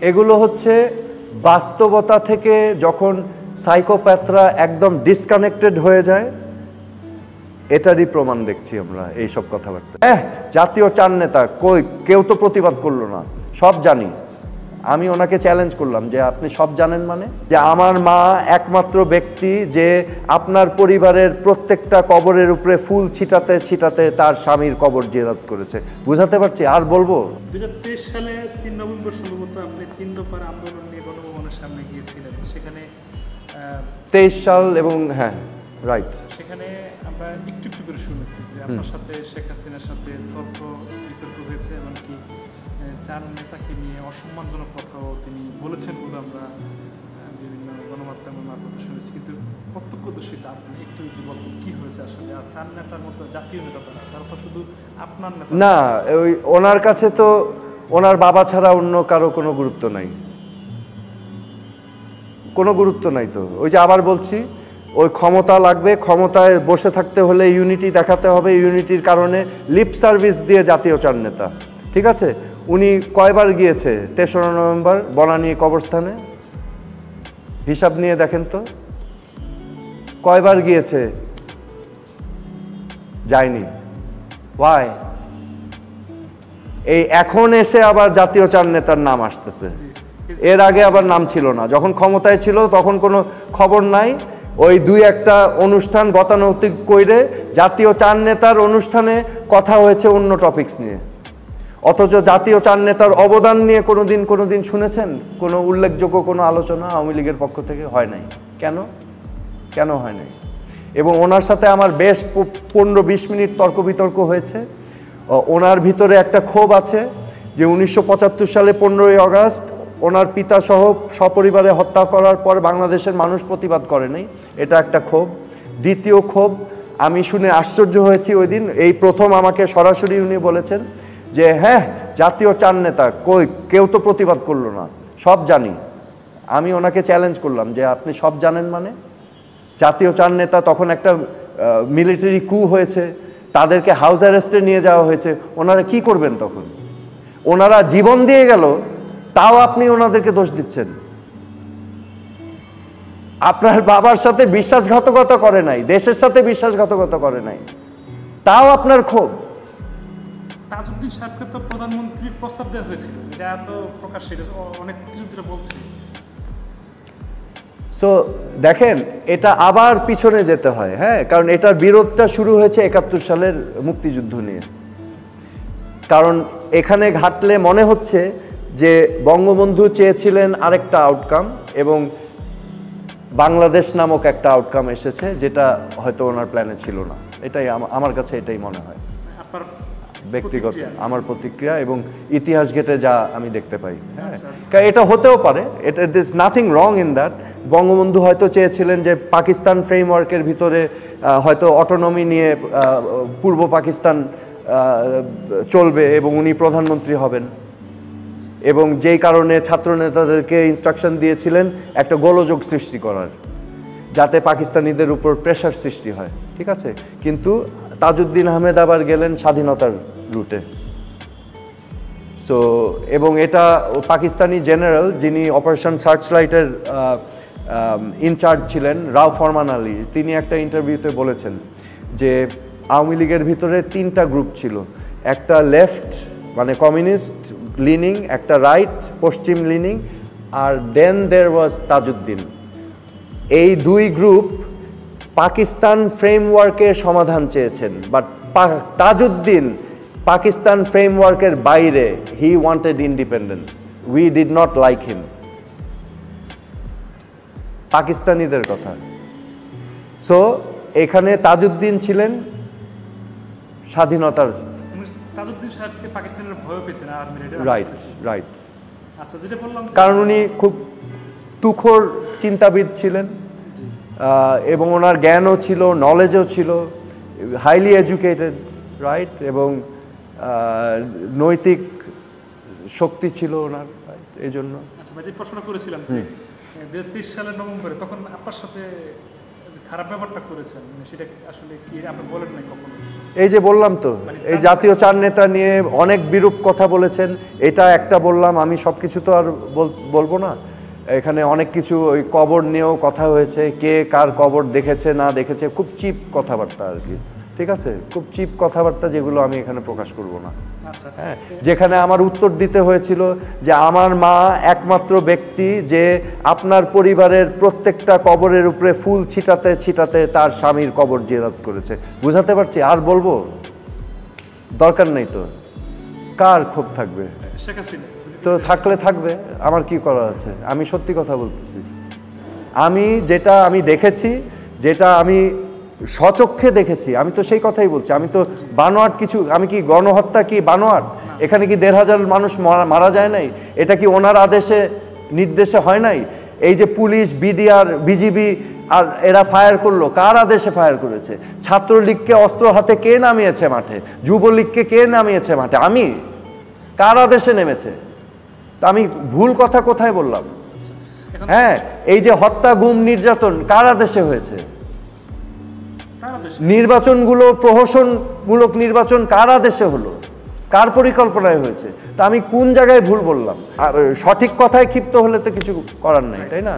এগুলো হচ্ছে বাস্তবতা থেকে যখন সাইকোপ্যাথরা একদম ডিসকানেক্টেড হয়ে যায়, এটারই প্রমাণ দেখছি আমরা এইসব কথাবার্তা। জাতীয় চার নেতা কই, কেউ তো প্রতিবাদ করলো না, সব জানি। আমি ওনাকে চ্যালেঞ্জ করলাম যে আপনি সব জানেন মানে? যে আমার মা একমাত্র ব্যক্তি যে আপনার পরিবারের প্রত্যেকটা কবরের উপরে ফুল ছিটাতে ছিটাতে তার স্বামীর কবর জিয়ারত করেছে। বুঝাতে পারছি? আর বলবো? 2023 সালে 3 নভেম্বর সম্ভবত আপনি 3 দফার আন্দোলন নিয়ে গণভবনের সামনে গিয়েছিলেন। সেখানে 23 সাল এবং হ্যাঁ রাইট, সেখানে আমরা একটু একটু করে শুনেছি যে আপনার সাথে শেখ হাসিনার সাথে তর্ক বিতর্ক হয়েছে, এমনকি চার নেতাকে নিয়ে অসম্মানজনক কথাও তিনি বলেছেন বলে আমরা বিভিন্ন গণমাধ্যমের মারফতে শুনেছি। কিন্তু প্রত্যক্ষদর্শীতা আপনি একটু একটু বলতে কি হয়েছে আসলে? আর চার নেতার মতো জাতীয় নেতা তারা তো শুধু আপনার নেতা না, ওই ওনার কাছে তো ওনার বাবা ছাড়া অন্য কারো কোনো গুরুত্ব নাই, কোনো গুরুত্ব নাই। তো ওই যে আবার বলছি, ওই ক্ষমতা লাগবে, ক্ষমতায় বসে থাকতে হলে ইউনিটি দেখাতে হবে, ইউনিটির কারণে লিপ সার্ভিস দিয়ে জাতীয় চার নেতা। ঠিক আছে, উনি কয়বার গিয়েছে 3রা নভেম্বর বনানী কবরস্থানে? হিসাব নিয়ে দেখেন তো, কয়বার গিয়েছে? যায়নি। ওয়াই? এই এখন এসে আবার জাতীয় চার নেতার নাম আসতেছে, এর আগে আবার নাম ছিল না। যখন ক্ষমতায় ছিল তখন কোনো খবর নাই, ওই 2-1টা অনুষ্ঠান গতানুগতিক কইরে জাতীয় চার নেতার অনুষ্ঠানে কথা হয়েছে অন্য টপিকস নিয়ে। অথচ জাতীয় চার নেতার অবদান নিয়ে কোনোদিন শুনেছেন কোনো উল্লেখযোগ্য কোনো আলোচনা আওয়ামী লীগের পক্ষ থেকে? হয় নাই। কেন হয় নাই? এবং ওনার সাথে আমার বেশ 15-20 মিনিট তর্ক বিতর্ক হয়েছে। ওনার ভিতরে একটা ক্ষোভ আছে যে 1975 সালে 15ই আগস্ট ওনার পিতা সহ সপরিবারে হত্যা করার পর বাংলাদেশের মানুষ প্রতিবাদ করে নাই, এটা একটা ক্ষোভ। দ্বিতীয় ক্ষোভ, আমি শুনে আশ্চর্য হয়েছি ওই দিন, এই প্রথম আমাকে সরাসরি উনি বলেছেন যে হ্যাঁ জাতীয় চার নেতা কই, কেউ তো প্রতিবাদ করলো না, সব জানি। আমি ওনাকে চ্যালেঞ্জ করলাম যে আপনি সব জানেন মানে? জাতীয় চার নেতা, তখন একটা মিলিটারি কু হয়েছে, তাদেরকে হাউস অ্যারেস্টে নিয়ে যাওয়া হয়েছে, ওনারা কি করবেন তখন? ওনারা জীবন দিয়ে গেল, তাও আপনি ওনাদেরকে দোষ দিচ্ছেন। আপনার বাবার সাথে বিশ্বাসঘাতকতা করে নাই, দেশের সাথে বিশ্বাসঘাতকতা করে নাই, তাও আপনার ক্ষোভ। তাজউদ্দিন সাহেবকে তো প্রধানমন্ত্রীর প্রস্তাব দেওয়া হয়েছিল, এটা তো প্রকাশ্যে অনেক মুক্তিযোদ্ধারা বলছে। সো দেখেন, এটা আবার পিছনে যেতে হয়, হ্যাঁ, কারণ এটার বিরোধটা শুরু হয়েছে 71 সালের মুক্তিযুদ্ধ নিয়ে। কারণ এখানে ঘাটলে মনে হচ্ছে যে বঙ্গবন্ধু চেয়েছিলেন আরেকটা আউটকাম এবং বাংলাদেশ নামক একটা আউটকাম এসেছে, যেটা হয়তো ওনার প্ল্যানে ছিল না। এটাই আমার কাছে এটাই মনে হয়, ব্যক্তিগত আমার প্রতিক্রিয়া এবং ইতিহাস ঘেটে যা আমি দেখতে পাই। হ্যাঁ, কারণ এটা হতেও পারে, এটা this nothing wrong in that. Bangabandhu হয়তো চেয়েছিলেন যে পাকিস্তান ফ্রেমওয়ার্কের ভিতরে হয়তো অটোনমি নিয়ে পূর্ব পাকিস্তান চলবে এবং উনি প্রধানমন্ত্রী হবেন, এবং যেই কারণে ছাত্র নেতাদেরকে ইনস্ট্রাকশন দিয়েছিলেন একটা গোলযোগ সৃষ্টি করার, যাতে পাকিস্তানিদের উপর প্রেশার সৃষ্টি হয়। ঠিক আছে, কিন্তু তাজউদ্দিন আহমেদ আবার গেলেন স্বাধীনতার রুটে। সো এবং এটা পাকিস্তানি জেনারেল যিনি অপারেশন সার্চলাইটের ইনচার্জ ছিলেন, রাও ফরমান আলী, তিনি একটা ইন্টারভিউতে বলেছেন যে আওয়ামী লীগের ভিতরে 3টা গ্রুপ ছিল, একটা লেফট মানে কমিউনিস্ট লিনিং, একটা রাইট পশ্চিম লিনিং, আর দেন দেয়ার ওয়াজ তাজউদ্দিন। এই 2 গ্রুপ পাকিস্তান ফ্রেমওয়ার্কের সমাধান চেয়েছেন, বাট তাজউদ্দিন পাকিস্তান ফ্রেমওয়ার্কের বাইরে, he wanted independence, we did not like him. পাকিস্তানিদের কথা। সো এখানে তাজউদ্দিন ছিলেন স্বাধীনতার, তাজউদ্দিন সাহেবকে পাকিস্তানের ভয় পেতেন আর্মিরা। রাইট। আচ্ছা, যেটা বললাম, কারণ উনি খুব তুখোড় চিন্তাবিদ ছিলেন এবং ওনার জ্ঞানও ছিল, নলেজও ছিল, হাইলি এডুকেটেড, রাইট, এবং নৈতিক শক্তি ছিল ওনার, এই জন্য। আচ্ছা, যে প্রশ্ন করেছিলাম যে 2023 সালের নভেম্বরে তখন আপনার সাথে খারাপ ব্যাপারটা করেছেন, সেটা আসলে কি আপনি বলেন নাই কখনো? এই যে বললাম তো, এই জাতীয় চার নেতা নিয়ে অনেক বিরূপ কথা বলেছেন, এটা একটা বললাম, আমি সব কিছু তো আর বলবো না। এখানে অনেক কিছু ওই কবর নিয়েও কথা হয়েছে, কে কার কবর দেখেছে না দেখেছে, খুব চিপ কথাবার্তা আর কি, ঠিক আছে, খুব চিপ কথাবার্তা, যেগুলো আমি এখানে প্রকাশ করব না। হ্যাঁ, যেখানে আমার উত্তর দিতে হয়েছিল যে আমার মা একমাত্র ব্যক্তি যে আপনার পরিবারের প্রত্যেকটা কবরের উপরে ফুল ছিটাতে ছিটাতে তার স্বামীর কবর জিয়ারত করেছে। বুঝাতে পারছি? আর বলবো দরকার নেই তো, কার ক্ষোভ থাকবে? তো থাকলে থাকবে, আমার কি করা আছে? আমি সত্যি কথা বলতেছি। আমি যেটা আমি দেখেছি, যেটা আমি স্বচক্ষে দেখেছি, আমি তো সেই কথাই বলছি। আমি তো বানোয়াট কিছু, আমি কি গণহত্যা কি বানোয়াট? এখানে কি ১৫০০ মানুষ মারা যায় নাই? এটা কি ওনার আদেশে নির্দেশে হয় নাই? এই যে পুলিশ, বিডিআর, বিজিবি আর এরা ফায়ার করলো, কার আদেশে ফায়ার করেছে? ছাত্রলীগকে অস্ত্র হাতে কে নামিয়েছে মাঠে? যুবলীগকে কে নামিয়েছে মাঠে? আমি? কার আদেশে নেমেছে? তা আমি ভুল কথা কোথায় বললাম? হ্যাঁ, এই যে হত্যা, গুম, নির্যাতন কার আদেশে হয়েছে? নির্বাচনগুলো, প্রহসনমূলক নির্বাচন কার আদেশে হলো? কার পরিকল্পনায় হয়েছে? তা আমি কোন জায়গায় ভুল বললাম? আর সঠিক কথায় ক্ষিপ্ত হলে তো কিছু করার নাই, তাই না?